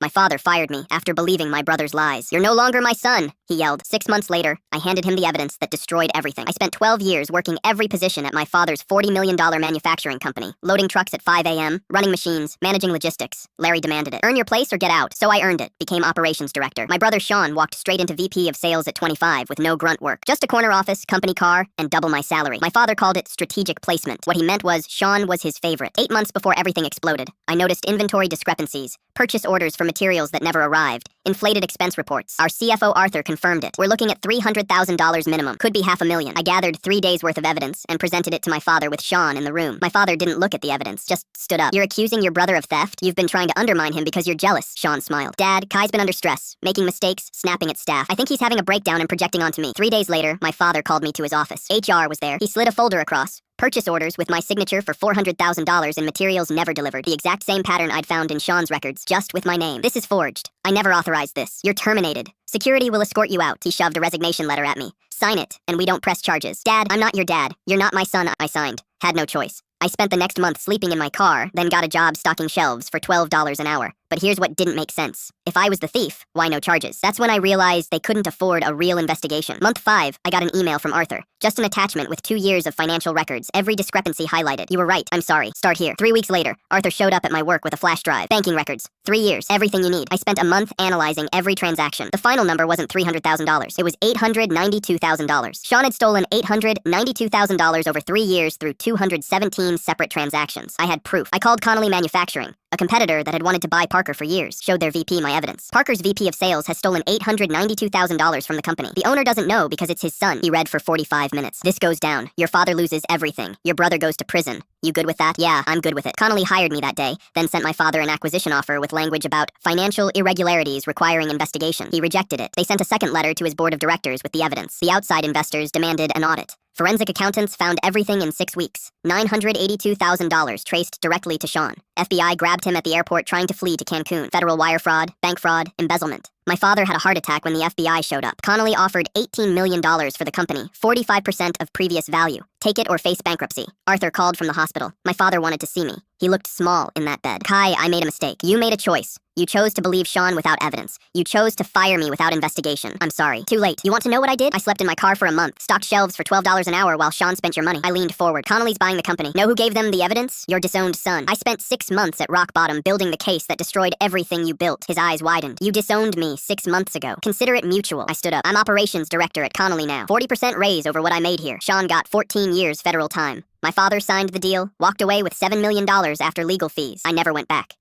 My father fired me after believing my brother's lies. "You're no longer my son," he yelled. 6 months later, I handed him the evidence that destroyed everything. I spent 12 years working every position at my father's $40 million manufacturing company, loading trucks at 5 a.m., running machines, managing logistics. Larry demanded it. "Earn your place or get out." So I earned it, became operations director. My brother Sean walked straight into VP of sales at 25 with no grunt work. Just a corner office, company car, and double my salary. My father called it strategic placement. What he meant was Sean was his favorite. 8 months before everything exploded, I noticed inventory discrepancies, purchase orders for materials that never arrived, inflated expense reports. Our CFO Arthur confirmed it. "We're looking at $300,000 minimum. Could be $500,000. I gathered 3 days worth of evidence and presented it to my father with Sean in the room. My father didn't look at the evidence, just stood up. "You're accusing your brother of theft? You've been trying to undermine him because you're jealous." Sean smiled. "Dad, Kai's been under stress, making mistakes, snapping at staff. I think he's having a breakdown and projecting onto me." 3 days later, my father called me to his office. HR was there. He slid a folder across. Purchase orders with my signature for $400,000 in materials never delivered. The exact same pattern I'd found in Sean's records, just with my name. "This is forged. I never authorized this. You're terminated. Security will escort you out." He shoved a resignation letter at me. "Sign it, and we don't press charges." "Dad, I'm not your dad. You're not my son." I signed. Had no choice. I spent the next month sleeping in my car, then got a job stocking shelves for $12 an hour. But here's what didn't make sense. If I was the thief, why no charges? That's when I realized they couldn't afford a real investigation. Month 5, I got an email from Arthur. Just an attachment with 2 years of financial records, every discrepancy highlighted. "You were right. I'm sorry. Start here." 3 weeks later, Arthur showed up at my work with a flash drive. Banking records. 3 years. Everything you need. I spent a month analyzing every transaction. The final number wasn't $300,000. It was $892,000. Sean had stolen $892,000 over 3 years through 217 separate transactions. I had proof. I called Connolly Manufacturing, a competitor that had wanted to buy Parker for years, showed their VP my evidence. "Parker's VP of sales has stolen $892,000 from the company. The owner doesn't know because it's his son." He read for 45 minutes. "This goes down. Your father loses everything. Your brother goes to prison. You good with that?" "Yeah, I'm good with it." Connolly hired me that day, then sent my father an acquisition offer with language about financial irregularities requiring investigation. He rejected it. They sent a second letter to his board of directors with the evidence. The outside investors demanded an audit. Forensic accountants found everything in 6 weeks. $982,000 traced directly to Sean. FBI grabbed him at the airport trying to flee to Cancun. Federal wire fraud, bank fraud, embezzlement. My father had a heart attack when the FBI showed up. Connolly offered $18 million for the company, 45% of previous value. Take it or face bankruptcy. Arthur called from the hospital. My father wanted to see me. He looked small in that bed. "Kai, I made a mistake. You made a choice. You chose to believe Sean without evidence. You chose to fire me without investigation. I'm sorry. Too late. You want to know what I did? I slept in my car for a month, stocked shelves for $12 an hour while Sean spent your money." I leaned forward. "Connolly's buying the company. Know who gave them the evidence? Your disowned son. I spent 6 months at rock bottom building the case that destroyed everything you built." His eyes widened. "You disowned me 6 months ago. Consider it mutual." I stood up. "I'm operations director at Connolly now. 40% raise over what I made here." Sean got 14 years federal time. My father signed the deal, walked away with $7 million after legal fees. I never went back.